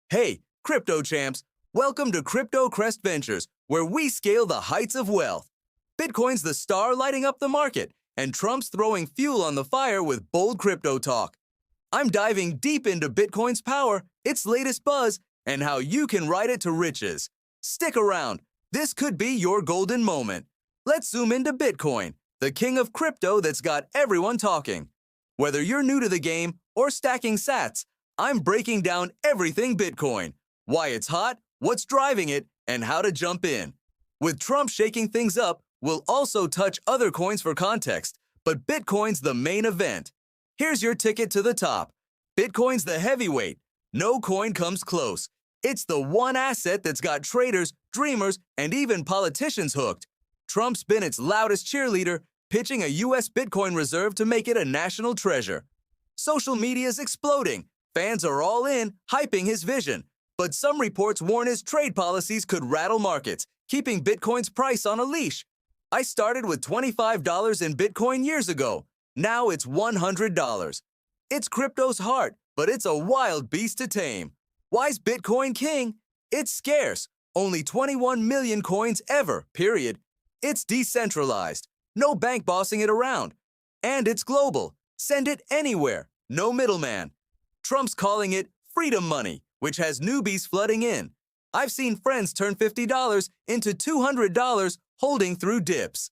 Hey, crypto champs, welcome to Crypto Crest Ventures, where we scale the heights of wealth. Bitcoin's the star lighting up the market, and Trump's throwing fuel on the fire with bold crypto talk. I'm diving deep into Bitcoin's power, its latest buzz, and how you can ride it to riches. Stick around. This could be your golden moment. Let's zoom into Bitcoin, the king of crypto that's got everyone talking. Whether you're new to the game or stacking sats, I'm breaking down everything Bitcoin, why it's hot, what's driving it, and how to jump in. With Trump shaking things up, we'll also touch other coins for context, but Bitcoin's the main event. Here's your ticket to the top. Bitcoin's the heavyweight. No coin comes close. It's the one asset that's got traders, dreamers, and even politicians hooked. Trump's been its loudest cheerleader, pitching a U.S. Bitcoin reserve to make it a national treasure. Social media's exploding. Fans are all in, hyping his vision. But some reports warn his trade policies could rattle markets, keeping Bitcoin's price on a leash. I started with $25 in Bitcoin years ago. Now it's $100. It's crypto's heart, but it's a wild beast to tame. Why's Bitcoin king? It's scarce. Only 21 million coins ever, period. It's decentralized. No bank bossing it around. And it's global. Send it anywhere. No middleman. Trump's calling it freedom money, which has newbies flooding in. I've seen friends turn $50 into $200 holding through dips.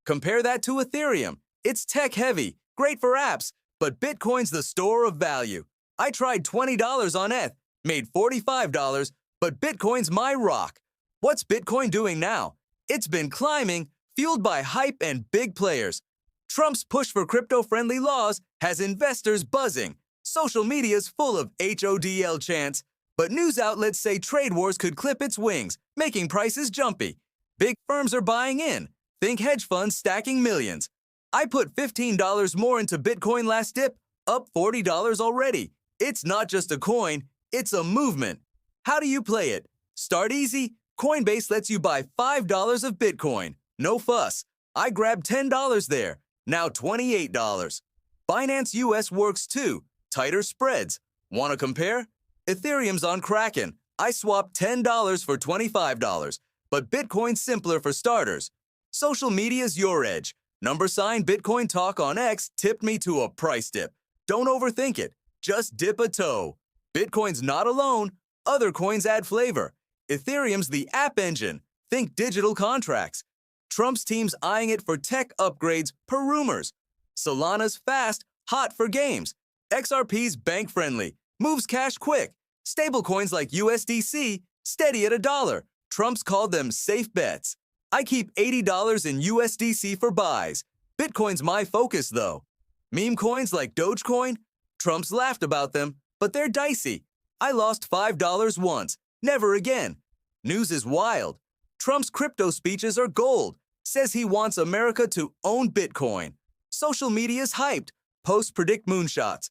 Compare that to Ethereum. It's tech-heavy, great for apps, but Bitcoin's the store of value. I tried $20 on ETH, made $45, but Bitcoin's my rock. What's Bitcoin doing now? It's been climbing, fueled by hype and big players. Trump's push for crypto-friendly laws has investors buzzing. Social media's full of HODL chants, but news outlets say trade wars could clip its wings, making prices jumpy. Big firms are buying in. Think hedge funds stacking millions. I put $15 more into Bitcoin last dip, up $40 already. It's not just a coin, it's a movement. How do you play it? Start easy. Coinbase lets you buy $5 of Bitcoin. No fuss. I grabbed $10 there. Now $28. Binance US works too. Tighter spreads. Want to compare? Ethereum's on Kraken. I swapped $10 for $25, but Bitcoin's simpler for starters. Social media's your edge. # Bitcoin Talk on X tipped me to a price dip. Don't overthink it. Just dip a toe. Bitcoin's not alone. Other coins add flavor. Ethereum's the app engine. Think digital contracts. Trump's team's eyeing it for tech upgrades per rumors. Solana's fast, hot for games. XRP's bank-friendly, moves cash quick. Stablecoins like USDC, steady at $1. Trump's called them safe bets. I keep $80 in USDC for buys. Bitcoin's my focus, though. Meme coins like Dogecoin? Trump's laughed about them, but they're dicey. I lost $5 once, never again. News is wild. Trump's crypto speeches are gold. Says he wants America to own Bitcoin. Social media's hyped. Posts predict moonshots.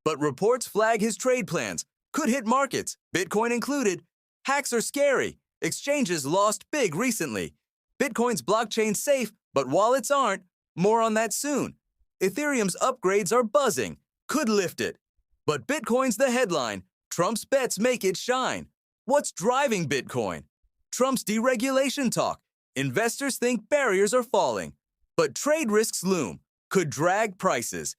But reports flag his trade plans. Could hit markets, Bitcoin included. Hacks are scary. Exchanges lost big recently. Bitcoin's blockchain safe, but wallets aren't. More on that soon. Ethereum's upgrades are buzzing. Could lift it. But Bitcoin's the headline. Trump's bets make it shine. What's driving Bitcoin? Trump's deregulation talk. Investors think barriers are falling. But trade risks loom. Could drag prices.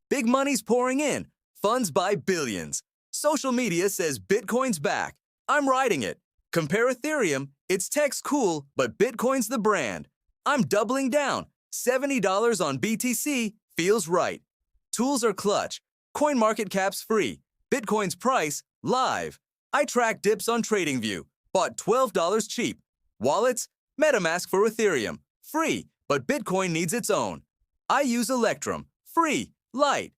Big money's pouring in. Funds by billions. Social media says Bitcoin's back. I'm riding it. Compare Ethereum. Its tech's cool, but Bitcoin's the brand. I'm doubling down. $70 on BTC feels right. Tools are clutch. CoinMarketCap's free. Bitcoin's price, live. I track dips on TradingView. Bought $12 cheap. Wallets, MetaMask for Ethereum. Free, but Bitcoin needs its own. I use Electrum. Free, light.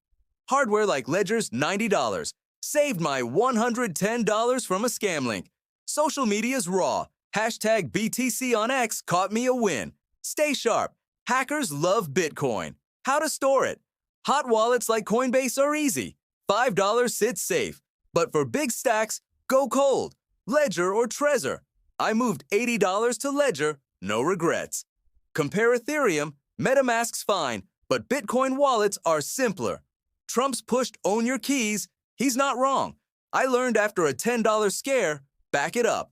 Hardware like Ledger's $90. Saved my $110 from a scam link. Social media's raw. Hashtag BTC on X caught me a win. Stay sharp. Hackers love Bitcoin. How to store it? Hot wallets like Coinbase are easy. $5 sits safe. But for big stacks, go cold. Ledger or Trezor. I moved $80 to Ledger, no regrets. Compare Ethereum, MetaMask's fine, but Bitcoin wallets are simpler. Trump's pushed own your keys. He's not wrong. I learned after a $10 scare, back it up.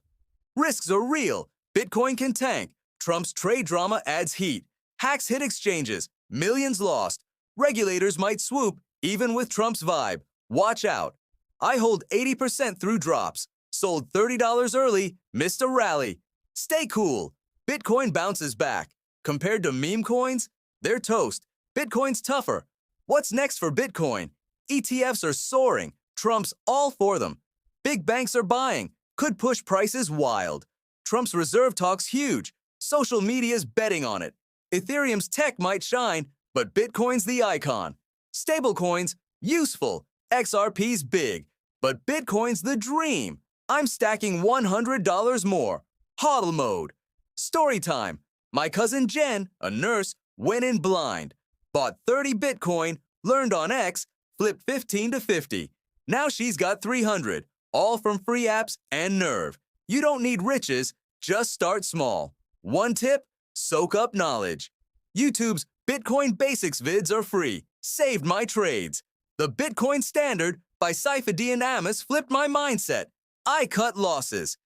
Risks are real. Bitcoin can tank. Trump's trade drama adds heat. Hacks hit exchanges. Millions lost. Regulators might swoop, even with Trump's vibe. Watch out. I hold 80% through drops. Sold $30 early, missed a rally. Stay cool. Bitcoin bounces back. Compared to meme coins, they're toast. Bitcoin's tougher. What's next for Bitcoin? ETFs are soaring. Trump's all for them. Big banks are buying. Could push prices wild. Trump's reserve talk's huge. Social media's betting on it. Ethereum's tech might shine, but Bitcoin's the icon. Stablecoins, useful. XRP's big. But Bitcoin's the dream. I'm stacking $100 more. HODL mode. Story time. My cousin Jen, a nurse, went in blind. Bought 30 Bitcoin, learned on X, flipped 15 to 50. Now she's got 300, all from free apps and Nerve. You don't need riches, just start small. One tip, soak up knowledge. YouTube's Bitcoin Basics vids are free. Saved my trades. The Bitcoin Standard by Saifedean Ammous flipped my mindset. I cut losses.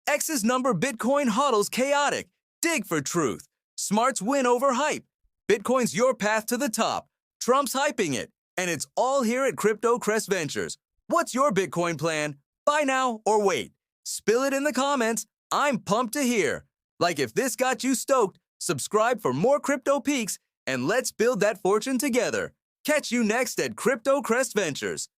X's number Bitcoin hodl's chaotic. Dig for truth. Smarts win over hype. Bitcoin's your path to the top. Trump's hyping it. And it's all here at Crypto Crest Ventures. What's your Bitcoin plan? Buy now or wait? Spill it in the comments. I'm pumped to hear. Like if this got you stoked, subscribe for more crypto peaks and let's build that fortune together. Catch you next at Crypto Crest Ventures.